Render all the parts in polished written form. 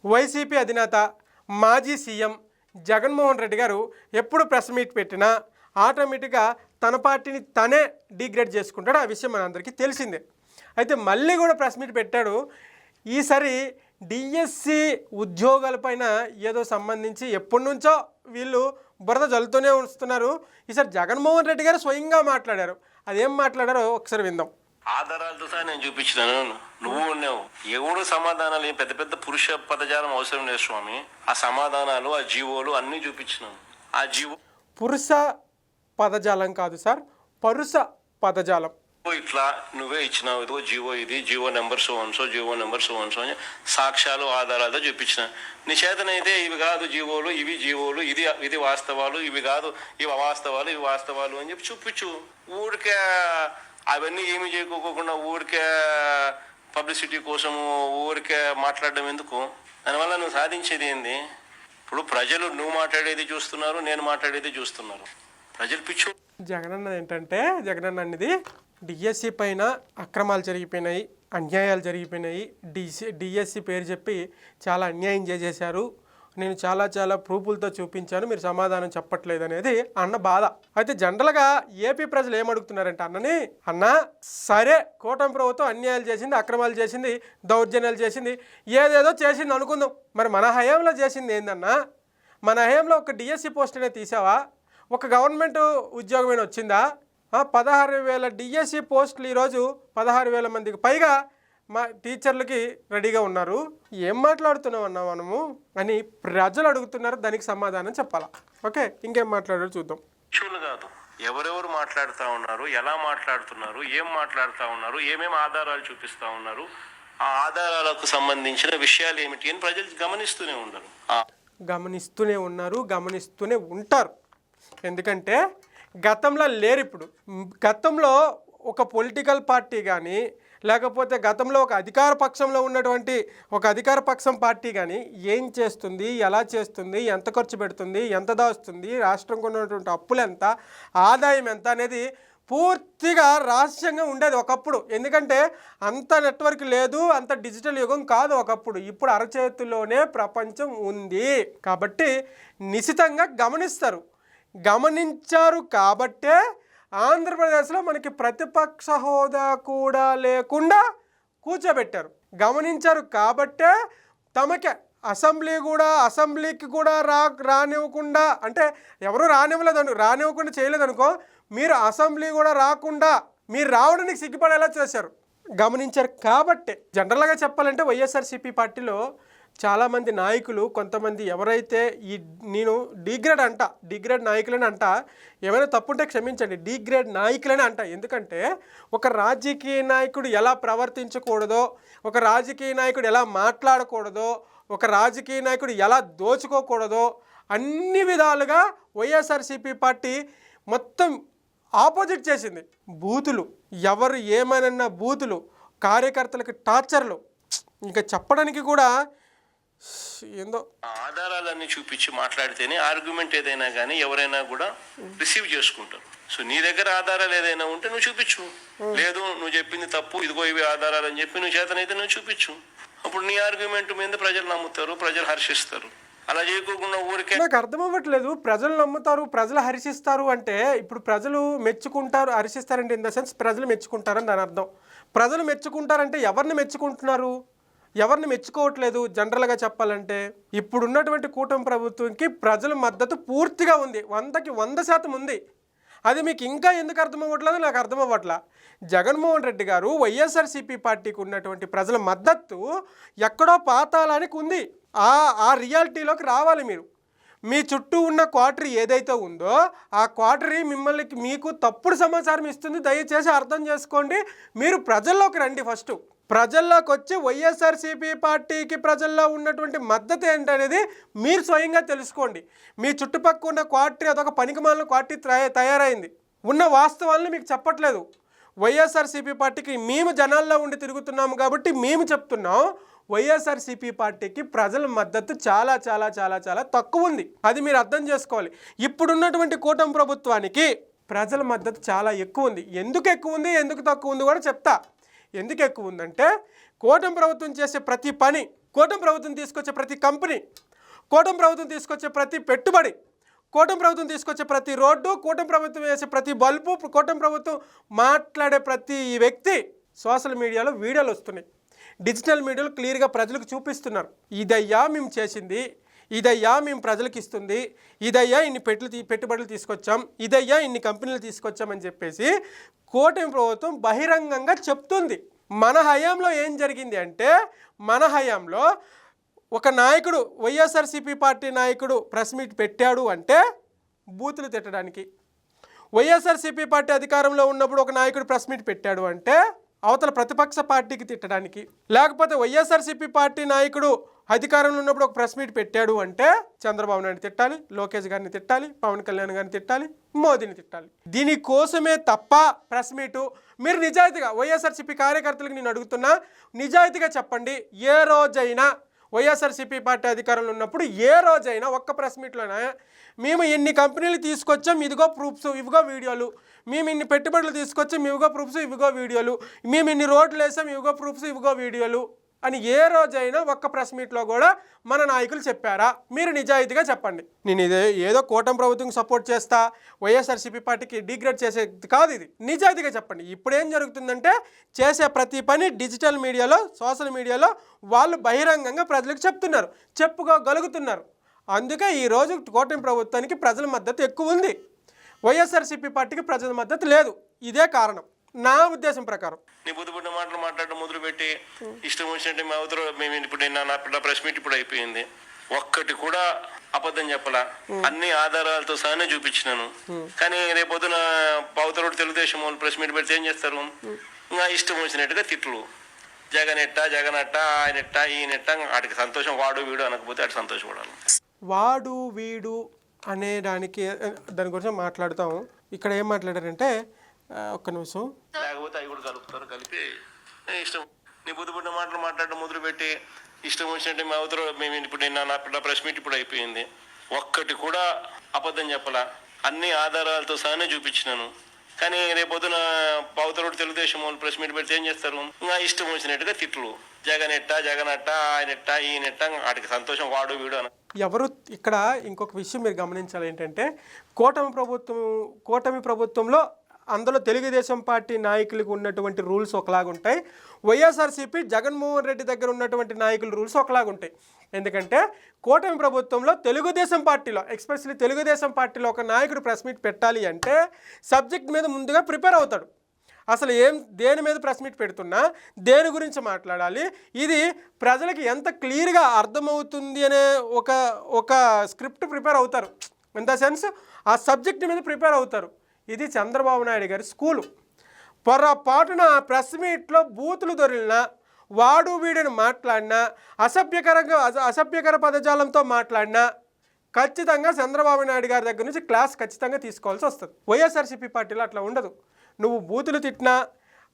YCP అధినేత మాజీ CM Jaganmohan Reddy గారు ఎప్పుడు ప్రెస్ మీట్ పెట్టినా ఆటోమేటిక్గా తన పార్టీని తనే డిగ్రేడ్ చేసుకుంటాడు. ఆ విషయం మనందరికీ తెలిసిందే. అయితే మళ్ళీ కూడా ప్రెస్ మీట్ పెట్టాడు. ఈసారి డిఎస్సి ఉద్యోగాలపైన ఏదో సంబంధించి ఎప్పటి నుంచో వీళ్ళు బురద జల్లుతూనే వస్తున్నారు. ఈసారి జగన్మోహన్ రెడ్డి గారు స్వయంగా మాట్లాడారు. అదేం మాట్లాడారో ఒకసారి విందాం. ఆధారాలతో సహా నేను చూపించినాను, నువ్వు ఉన్నావు. ఎవడు సమాధానాలు ఏం పెద్ద పెద్ద పురుష పదజాలం అవసరం లేదు స్వామి. ఆ సమాధానాలు, ఆ జీవోలు అన్నీ చూపించినాం. ఆ జీవో పురుష పదజాలం కాదు సార్, పరుష పదజాలం. ఇట్లా నువ్వే ఇచ్చినావు, ఇదిగో జీవో, ఇది జీవో నెంబర్ సో వన్సో, జీవో నెంబర్ సో వన్సో అని సాక్ష్యాలు ఆధారాలతో చూపించిన. నీ చేతనైతే ఇవి కాదు జీవోలు, ఇవి జీవోలు, ఇది వాస్తవాలు, ఇవి కాదు ఇవి అవాస్తవాలు, ఇవి వాస్తవాలు అని చెప్పి చూపించు. ఊరికే అవన్నీ ఏమి చేయకోకుండా ఊరికే పబ్లిసిటీ కోసము ఊరికే మాట్లాడడం ఎందుకు? దానివల్ల నువ్వు సాధించేది ఏంది? ఇప్పుడు ప్రజలు నువ్వు మాట్లాడేది చూస్తున్నారు, నేను మాట్లాడేది చూస్తున్నారు. ప్రజలు పిచ్చు. జగనన్న ఏంటంటే, జగనన్న అనేది డిఎస్సి పైన అక్రమాలు జరిగిపోయినాయి, అన్యాయాలు జరిగిపోయినాయి, డిఎస్సి పేరు చెప్పి చాలా అన్యాయం చేసేశారు, నేను చాలా ప్రూఫులతో చూపించాను, మీరు సమాధానం చెప్పట్లేదు అనేది అన్న బాధ. అయితే జనరల్గా ఏపీ ప్రజలు ఏమడుగుతున్నారంటే అన్నని, అన్న సరే కూటమి ప్రభుత్వం అన్యాయాలు చేసింది, అక్రమాలు చేసింది, దౌర్జన్యాలు చేసింది, ఏదేదో చేసింది అనుకుందాం. మరి మన హయాంలో చేసింది ఏందన్నా? మన హయాంలో ఒక డిఎస్సి పోస్ట్ అనేది తీసావా? ఒక గవర్నమెంట్ ఉద్యోగమైన వచ్చిందా? 16,000 డిఎస్సి పోస్టులు ఈరోజు 16,000 మందికి పైగా మా టీచర్లకి రెడీగా ఉన్నారు. ఏం మాట్లాడుతున్నాం అన్నా మనము అని ప్రజలు అడుగుతున్నారు. దానికి సమాధానం చెప్పాలా? ఓకే, ఇంకేం మాట్లాడారు చూద్దాం. కాదు, ఎవరెవరు మాట్లాడుతూ ఉన్నారు, ఎలా మాట్లాడుతున్నారు, ఏం మాట్లాడుతూ ఉన్నారు, ఏమేమి ఆధారాలు చూపిస్తూ ఉన్నారు, ఆ ఆధారాలకు సంబంధించిన విషయాలు ఏమిటి అని ప్రజలు గమనిస్తూనే గమనిస్తూనే ఉంటారు. ఎందుకంటే గతంలో లేరు. ఇప్పుడు గతంలో ఒక పొలిటికల్ పార్టీ కానీ, లేకపోతే గతంలో ఒక అధికార పక్షంలో ఉన్నటువంటి ఒక అధికార పక్షం పార్టీ కానీ ఏం చేస్తుంది, ఎలా చేస్తుంది, ఎంత ఖర్చు పెడుతుంది, ఎంత దాస్తుంది, రాష్ట్రంకు ఉన్నటువంటి అప్పులు ఎంత, ఆదాయం ఎంత అనేది పూర్తిగా రహస్యంగా ఉండేది ఒకప్పుడు. ఎందుకంటే అంత నెట్వర్క్ లేదు, అంత డిజిటల్ యుగం కాదు ఒకప్పుడు. ఇప్పుడు అరచేతిలోనే ప్రపంచం ఉంది కాబట్టి నిశితంగా గమనించారు కాబట్టే ఆంధ్రప్రదేశ్లో మనకి ప్రతిపక్ష హోదా కూడా లేకుండా కూర్చోబెట్టారు. గమనించారు కాబట్టే తమకి అసెంబ్లీకి కూడా రానివ్వకుండా, అంటే ఎవరు రానివ్వకుండా చేయలేదనుకో, మీరు అసెంబ్లీ కూడా రాకుండా మీరు రావడానికి సిగ్గుపడేలా చేశారు. గమనించారు కాబట్టే. జనరల్గా చెప్పాలంటే వైఎస్ఆర్సీపీ పార్టీలో చాలామంది నాయకులు, కొంతమంది ఎవరైతే నేను డిగ్రేడ్ నాయకులని అంట, ఏమైనా తప్పుంటే క్షమించండి, డిగ్రేడ్ నాయకులని అంట. ఎందుకంటే ఒక రాజకీయ నాయకుడు ఎలా ప్రవర్తించకూడదో, ఒక రాజకీయ నాయకుడు ఎలా మాట్లాడకూడదో, ఒక రాజకీయ నాయకుడు ఎలా దోచుకోకూడదో అన్ని విధాలుగా వైఎస్ఆర్సీపీ పార్టీ మొత్తం ఆపోజిట్ చేసింది. బూతులు, ఎవరు ఏమైనా బూతులు, కార్యకర్తలకు టార్చర్లు, ఇంకా చెప్పడానికి కూడా ఏందో. ఆధారాలన్నీ చూపించి మాట్లాడితేనే ఆర్గ్యుమెంట్ ఏదైనా కానీ ఎవరైనా కూడా రిసీవ్ చేసుకుంటారు. సో నీ దగ్గర ఆధారాలు ఏదైనా ఉంటే నువ్వు చూపించు. లేదు నువ్వు చెప్పింది తప్పు, ఇదిగో ఇవి ఆధారాలు అని చెప్పి నువ్వు చేతనైతే నువ్వు చూపించు. అప్పుడు నీ ఆర్గ్యుమెంట్ మీద ప్రజలు నమ్ముతారు, ప్రజలు హర్షిస్తారు. అలా చేయకుండా ఊరికే. నాకు అర్థం అవ్వట్లేదు, ప్రజలు నమ్ముతారు, ప్రజలు హర్షిస్తారు అంటే ఇప్పుడు ప్రజలు మెచ్చుకుంటారు, హర్షిస్తారంటే ఇన్ ద సెన్స్ ప్రజలు మెచ్చుకుంటారని దాని అర్థం. ప్రజలు మెచ్చుకుంటారంటే ఎవరిని మెచ్చుకుంటున్నారు, ఎవరిని మెచ్చుకోవట్లేదు? జనరల్గా చెప్పాలంటే ఇప్పుడున్నటువంటి కూటమి ప్రభుత్వంకి ప్రజల మద్దతు పూర్తిగా ఉంది, 100కి 100% ఉంది. అది మీకు ఇంకా ఎందుకు అర్థం అవ్వట్లేదు? నాకు అర్థం అవ్వట్లా. జగన్మోహన్ రెడ్డి గారు వైఎస్ఆర్సీపీ పార్టీకి ఉన్నటువంటి ప్రజల మద్దతు ఎక్కడో పాతాళానికి ఉంది. ఆ రియాలిటీలోకి రావాలి మీరు. మీ చుట్టూ ఉన్న క్వార్టరీ ఏదైతే ఉందో ఆ క్వార్టరీ మీకు తప్పుడు సమాచారం ఇస్తుంది. దయచేసి అర్థం చేసుకోండి. మీరు ప్రజల్లోకి రండి. ఫస్ట్ ప్రజల్లోకి వచ్చి వైఎస్ఆర్సీపీ పార్టీకి ప్రజల్లో ఉన్నటువంటి మద్దతు ఏంటనేది మీరు స్వయంగా తెలుసుకోండి. మీ చుట్టుపక్కల ఉన్న క్వార్టరీ అదొక పనికిమాలిన క్వార్టరీ తయారైంది. ఉన్న వాస్తవాలను మీకు చెప్పట్లేదు. వైఎస్ఆర్సీపీ పార్టీకి మేము జనాల్లో ఉండి తిరుగుతున్నాము కాబట్టి మేము చెప్తున్నాం, వైఎస్ఆర్సీపీ పార్టీకి ప్రజల మద్దతు చాలా చాలా చాలా చాలా తక్కువ ఉంది. అది మీరు అర్థం చేసుకోవాలి. ఇప్పుడున్నటువంటి కూటమి ప్రభుత్వానికి ప్రజల మద్దతు చాలా ఎక్కువ ఉంది. ఎందుకు ఎక్కువ ఉంది, ఎందుకు తక్కువ ఉంది కూడా చెప్తా. ఎందుకు ఎక్కువ ఉందంటే కూటమి ప్రభుత్వం చేసే ప్రతి పని, కూటమి ప్రభుత్వం తీసుకొచ్చే ప్రతి కంపెనీ, కూటమి ప్రభుత్వం తీసుకొచ్చే ప్రతి పెట్టుబడి, కూటమి ప్రభుత్వం తీసుకొచ్చే ప్రతి రోడ్డు, కూటమి ప్రభుత్వం వేసే ప్రతి బల్బు, కూటమి ప్రభుత్వం మాట్లాడే ప్రతి వ్యక్తి సోషల్ మీడియాలో వీడియోలు వస్తున్నాయి. డిజిటల్ మీడియాలో క్లియర్గా ప్రజలకు చూపిస్తున్నారు. ఇదయ్యా మేము చేసింది, ఇదయ్యా మేము ప్రజలకు ఇస్తుంది, ఇదయ్యా ఇన్ని పెట్టుబడులు తీసుకొచ్చాం, ఇదయ్యా ఇన్ని కంపెనీలు తీసుకొచ్చామని చెప్పేసి కూటమి ప్రభుత్వం బహిరంగంగా చెప్తుంది. మన హయాంలో ఏం జరిగింది అంటే, మన హయాంలో ఒక నాయకుడు, వైఎస్ఆర్సీపీ పార్టీ నాయకుడు ప్రెస్ మీట్ పెట్టాడు అంటే బూతులు తిట్టడానికి, వైఎస్ఆర్సీపీ పార్టీ అధికారంలో ఉన్నప్పుడు ఒక నాయకుడు ప్రెస్ మీట్ పెట్టాడు అంటే అవతల ప్రతిపక్ష పార్టీకి తిట్టడానికి, లేకపోతే వైఎస్ఆర్సీపీ పార్టీ నాయకుడు అధికారంలో ఉన్నప్పుడు ఒక ప్రెస్ మీట్ పెట్టాడు అంటే చంద్రబాబు నాయుడు తిట్టాలి, లోకేష్ గారిని తిట్టాలి, పవన్ కళ్యాణ్ గారిని తిట్టాలి, మోదీని తిట్టాలి. దీనికోసమే తప్ప ప్రెస్ మీటు. మీరు నిజాయితీగా వైఎస్ఆర్సీపీ కార్యకర్తలకు నేను అడుగుతున్నా, నిజాయితీగా చెప్పండి, ఏ రోజైనా వైఎస్ఆర్సీపీ పార్టీ అధికారంలో ఉన్నప్పుడు ఏ రోజైనా ఒక్క ప్రెస్ మీట్లోనా మేము ఇన్ని కంపెనీలు తీసుకొచ్చాం, ఇదిగో ప్రూఫ్స్, ఇవిగో వీడియోలు, మేము ఇన్ని పెట్టుబడులు తీసుకొచ్చాం, ఇవిగో ప్రూఫ్స్, ఇవిగో వీడియోలు, మేము ఇన్ని రోడ్లు వేసాం, ఇవిగో ప్రూఫ్స్, ఇవిగో వీడియోలు అని ఏ రోజైనా ఒక్క ప్రెస్ మీట్లో కూడా మన నాయకులు చెప్పారా? మీరు నిజాయితీగా చెప్పండి. నేను ఏదో కూటమి ప్రభుత్వం సపోర్ట్ చేస్తా, వైఎస్ఆర్సీపీ పార్టీకి డిగ్రేడ్ చేసేది కాదు ఇది. నిజాయితీగా చెప్పండి. ఇప్పుడు ఏం జరుగుతుందంటే, చేసే ప్రతి పని డిజిటల్ మీడియాలో, సోషల్ మీడియాలో వాళ్ళు బహిరంగంగా ప్రజలకు చెప్తున్నారు, చెప్పుకోగలుగుతున్నారు. అందుకే ఈరోజు కూటమి ప్రభుత్వానికి ప్రజల మద్దతు ఎక్కువ ఉంది, వైఎస్ఆర్సీపీ పార్టీకి ప్రజల మద్దతు లేదు. ఇదే కారణం నా ఉద్దేశం ప్రకారం. నీ బుద్ధి మాటలు మాట్లాడడం మొదలుపెట్టి ఇష్టం వచ్చినట్టు మా అవతల మేము ఇప్పుడు నా ప్రెస్ మీట్ ఇప్పుడు అయిపోయింది, ఒక్కటి కూడా అబద్ధం చెప్పలా, అన్ని ఆధారాలతో సహానే చూపించినాను. కానీ రేపొద్దున అవతల తెలుగుదేశం వాళ్ళు ప్రెస్ మీట్ పెడితే ఏం చేస్తారు? ఇంకా ఇష్టం వచ్చినట్టుగా తిట్లు, జగనట్ట ఆయనట్ట ఈయనట్ట, వాటికి సంతోషం, వాడు వీడు అనకపోతే అటు సంతోషపడాలి. వాడు వీడు అనే దాని గురించి మాట్లాడుతాం. ఇక్కడ ఏం మాట్లాడారంటే, ఒక్క నిమిషం, లేకపోతే అవి కూడా కలుపుతారు, కలిపి ఇష్టం నీ బుద్ధి మాటలు మాట్లాడడం మొదలుపెట్టి ఇష్టం వచ్చినట్టు మా అవతల మేము ఇప్పుడు నా ప్రెస్ మీట్ ఇప్పుడు అయిపోయింది, ఒక్కటి కూడా అబద్ధం చెప్పలా, అన్ని ఆధారాలతో సహానే చూపించినాను. కానీ రేపొద్దున అవతల తెలుగుదేశం వాళ్ళు ప్రెస్ మీట్ పెడితే ఏం చేస్తారు? ఇంకా ఇష్టం వచ్చినట్టుగా తిట్లు, జగనట్ట ఆయనట్ట ఈయనట్ట, వాటికి సంతోషం, వాడు వీడు అన. ఎవరు ఇక్కడ ఇంకొక విషయం మీరు గమనించాలి ఏంటంటే, కూటమి ప్రభుత్వంలో అందులో తెలుగుదేశం పార్టీ నాయకులకు ఉన్నటువంటి రూల్స్ ఒకలాగుంటాయి, వైఎస్ఆర్సీపీ జగన్మోహన్ రెడ్డి దగ్గర ఉన్నటువంటి నాయకుల రూల్స్ ఒకలాగుంటాయి. ఎందుకంటే కూటమి ప్రభుత్వంలో తెలుగుదేశం పార్టీలో, ఎస్పెషల్లీ తెలుగుదేశం పార్టీలో ఒక నాయకుడు ప్రెస్ మీట్ పెట్టాలి అంటే సబ్జెక్ట్ మీద ముందుగా ప్రిపేర్ అవుతాడు. అసలు దేని మీద ప్రెస్ మీట్ పెడుతున్నా, దేని గురించి మాట్లాడాలి, ఇది ప్రజలకి ఎంత క్లియర్గా అర్థమవుతుంది అనే ఒక స్క్రిప్ట్ ప్రిపేర్ అవుతారు. ఇన్ ద సెన్స్ ఆ సబ్జెక్ట్ మీద ప్రిపేర్ అవుతారు. ఇది చంద్రబాబు నాయుడు గారి స్కూలు. పొరపాటున ప్రెస్ మీట్లో బూతులు దొరికినా, వాడు వీడిని మాట్లాడినా, అసభ్యకర పదజాలంతో మాట్లాడినా ఖచ్చితంగా చంద్రబాబు నాయుడు గారి దగ్గర నుంచి క్లాస్ ఖచ్చితంగా తీసుకోవాల్సి వస్తుంది. వైఎస్ఆర్సీపీ పార్టీలో అట్లా ఉండదు. నువ్వు బూతులు తిట్టినా,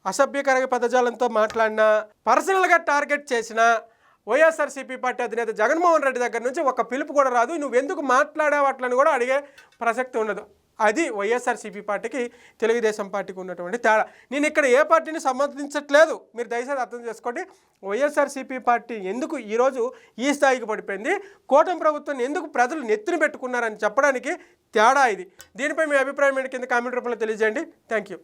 అసభ్యకర పదజాలంతో మాట్లాడినా, పర్సనల్గా టార్గెట్ చేసినా వైఎస్ఆర్సీపీ పార్టీ అధినేత జగన్మోహన్ రెడ్డి దగ్గర నుంచి ఒక పిలుపు కూడా రాదు. నువ్వెందుకు మాట్లాడావు అట్లని కూడా అడిగే ప్రసక్తి ఉండదు. అది వైఎస్ఆర్సీపీ పార్టీకి తెలుగుదేశం పార్టీకి ఉన్నటువంటి తేడా. నేను ఇక్కడ ఏ పార్టీని సమర్థించట్లేదు, మీరు దయచేసి అర్థం చేసుకోండి. వైఎస్ఆర్సీపీ పార్టీ ఎందుకు ఈరోజు ఈ స్థాయికి పడిపోయింది, కూటమి ప్రభుత్వం ఎందుకు ప్రజలు నెత్తిన పెట్టుకున్నారని చెప్పడానికి తేడా ఇది. దీనిపై మీ అభిప్రాయం ఏంటి కింద కామెంట్ రూపంలో తెలియజేయండి. Thank you.